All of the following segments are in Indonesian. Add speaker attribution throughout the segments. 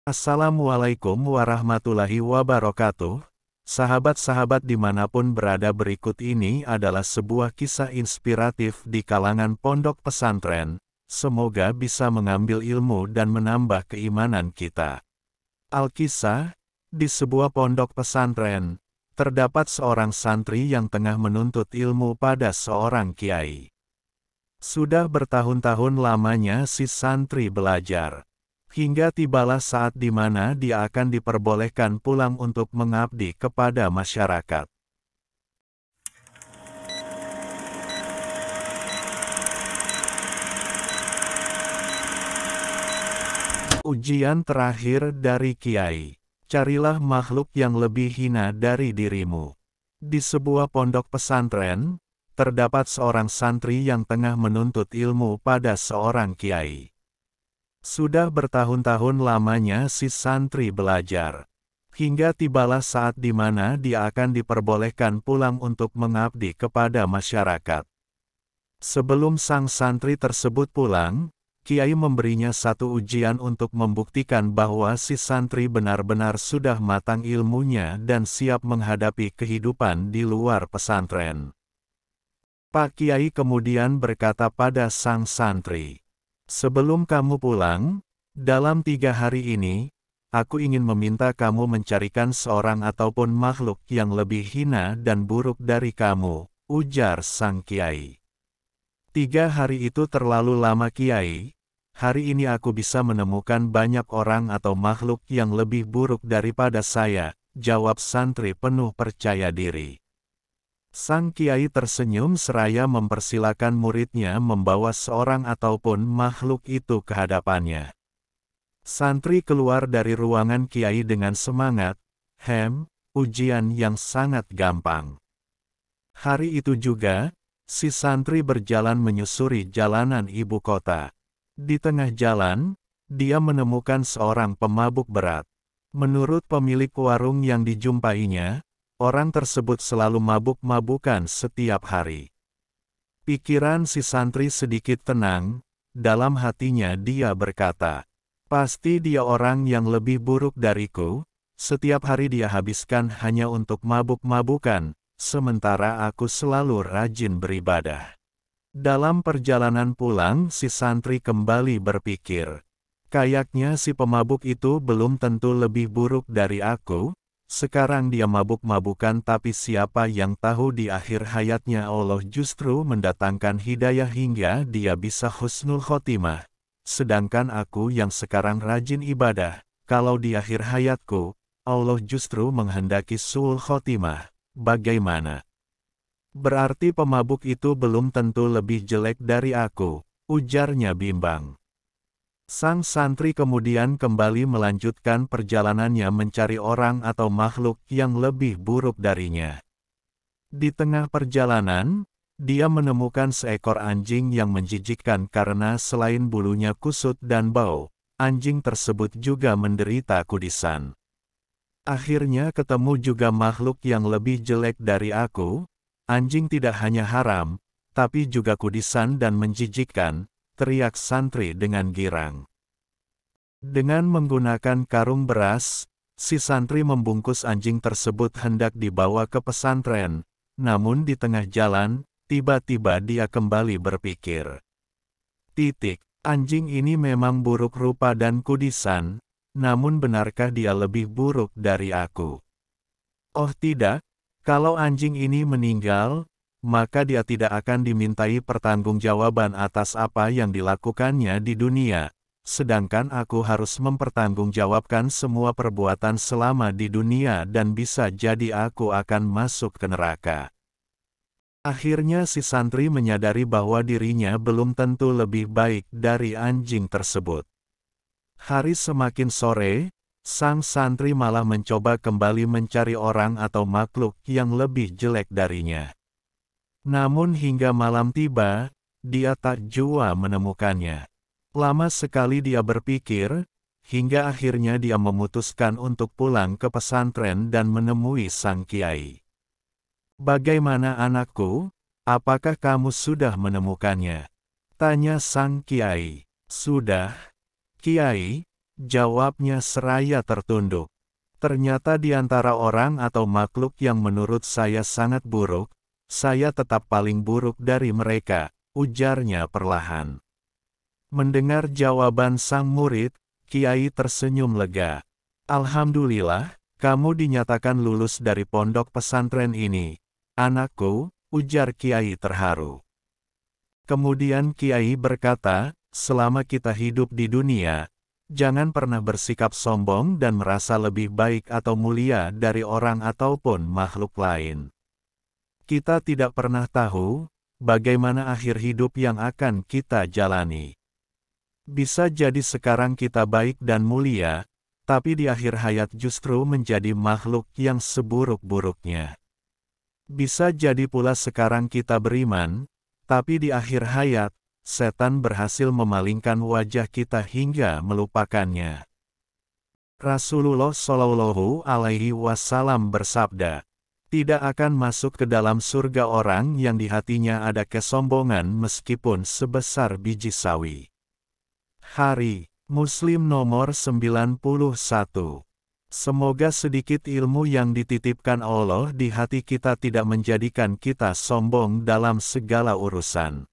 Speaker 1: Assalamualaikum warahmatullahi wabarakatuh. Sahabat-sahabat dimanapun berada, berikut ini adalah sebuah kisah inspiratif di kalangan pondok pesantren. Semoga bisa mengambil ilmu dan menambah keimanan kita. Alkisah, di sebuah pondok pesantren, terdapat seorang santri yang tengah menuntut ilmu pada seorang kiai. Sudah bertahun-tahun lamanya si santri belajar. Hingga tibalah saat di mana dia akan diperbolehkan pulang untuk mengabdi kepada masyarakat. Ujian terakhir dari Kiai. Carilah makhluk yang lebih hina dari dirimu. Di sebuah pondok pesantren, terdapat seorang santri yang tengah menuntut ilmu pada seorang kiai. Sudah bertahun-tahun lamanya si santri belajar. Hingga tibalah saat di mana dia akan diperbolehkan pulang untuk mengabdi kepada masyarakat. Sebelum sang santri tersebut pulang, kiai memberinya satu ujian untuk membuktikan bahwa si santri benar-benar sudah matang ilmunya dan siap menghadapi kehidupan di luar pesantren. Pak Kiai kemudian berkata pada sang santri, "Sebelum kamu pulang, dalam 3 hari ini, aku ingin meminta kamu mencarikan seorang ataupun makhluk yang lebih hina dan buruk dari kamu," ujar sang kiai. 3 hari itu terlalu lama Kiai. Hari ini aku bisa menemukan banyak orang atau makhluk yang lebih buruk daripada saya, jawab santri penuh percaya diri. Sang kiai tersenyum seraya mempersilakan muridnya membawa seorang ataupun makhluk itu ke hadapannya. Santri keluar dari ruangan kiai dengan semangat, ujian yang sangat gampang. Hari itu juga, si santri berjalan menyusuri jalanan ibu kota. Di tengah jalan, dia menemukan seorang pemabuk berat. Menurut pemilik warung yang dijumpainya, orang tersebut selalu mabuk-mabukan setiap hari. Pikiran si santri sedikit tenang, dalam hatinya dia berkata, "Pasti dia orang yang lebih buruk dariku, setiap hari dia habiskan hanya untuk mabuk-mabukan, sementara aku selalu rajin beribadah." Dalam perjalanan pulang si santri kembali berpikir, "Kayaknya si pemabuk itu belum tentu lebih buruk dari aku. Sekarang dia mabuk-mabukan, tapi siapa yang tahu di akhir hayatnya Allah justru mendatangkan hidayah hingga dia bisa husnul khotimah. Sedangkan aku yang sekarang rajin ibadah, kalau di akhir hayatku, Allah justru menghendaki su'ul khotimah. Bagaimana? Berarti pemabuk itu belum tentu lebih jelek dari aku," ujarnya bimbang. Sang santri kemudian kembali melanjutkan perjalanannya mencari orang atau makhluk yang lebih buruk darinya. Di tengah perjalanan, dia menemukan seekor anjing yang menjijikkan karena selain bulunya kusut dan bau, anjing tersebut juga menderita kudisan. "Akhirnya ketemu juga makhluk yang lebih jelek dari aku. Anjing tidak hanya haram, tapi juga kudisan dan menjijikkan," teriak santri dengan girang. Dengan menggunakan karung beras, si santri membungkus anjing tersebut hendak dibawa ke pesantren. Namun di tengah jalan, tiba-tiba dia kembali berpikir. Anjing ini memang buruk rupa dan kudisan, namun benarkah dia lebih buruk dari aku? Oh tidak, kalau anjing ini meninggal, maka dia tidak akan dimintai pertanggungjawaban atas apa yang dilakukannya di dunia, sedangkan aku harus mempertanggungjawabkan semua perbuatan selama di dunia dan bisa jadi aku akan masuk ke neraka. Akhirnya si santri menyadari bahwa dirinya belum tentu lebih baik dari anjing tersebut. Hari semakin sore, sang santri malah mencoba kembali mencari orang atau makhluk yang lebih jelek darinya. Namun hingga malam tiba, dia tak jua menemukannya. Lama sekali dia berpikir, hingga akhirnya dia memutuskan untuk pulang ke pesantren dan menemui sang kiai. "Bagaimana anakku? Apakah kamu sudah menemukannya?" tanya sang kiai. "Sudah, Kiai. Jawabnya seraya tertunduk. Ternyata di antara orang atau makhluk yang menurut saya sangat buruk, saya tetap paling buruk dari mereka, ujarnya perlahan. Mendengar jawaban sang murid, Kiai tersenyum lega. Alhamdulillah, kamu dinyatakan lulus dari pondok pesantren ini. Anakku, ujar Kiai terharu. Kemudian Kiai berkata, selama kita hidup di dunia, jangan pernah bersikap sombong dan merasa lebih baik atau mulia dari orang ataupun makhluk lain. Kita tidak pernah tahu bagaimana akhir hidup yang akan kita jalani. Bisa jadi sekarang kita baik dan mulia, tapi di akhir hayat justru menjadi makhluk yang seburuk-buruknya. Bisa jadi pula sekarang kita beriman, tapi di akhir hayat, setan berhasil memalingkan wajah kita hingga melupakannya. Rasulullah Shallallahu Alaihi Wasallam bersabda, tidak akan masuk ke dalam surga orang yang di hatinya ada kesombongan meskipun sebesar biji sawi. Hari Muslim nomor 91. Semoga sedikit ilmu yang dititipkan Allah di hati kita tidak menjadikan kita sombong dalam segala urusan.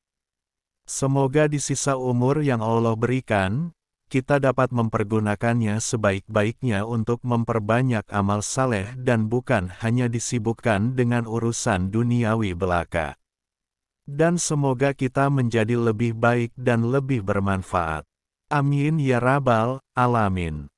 Speaker 1: Semoga di sisa umur yang Allah berikan, kita dapat mempergunakannya sebaik-baiknya untuk memperbanyak amal saleh dan bukan hanya disibukkan dengan urusan duniawi belaka. Dan semoga kita menjadi lebih baik dan lebih bermanfaat. Amin ya rabbal alamin.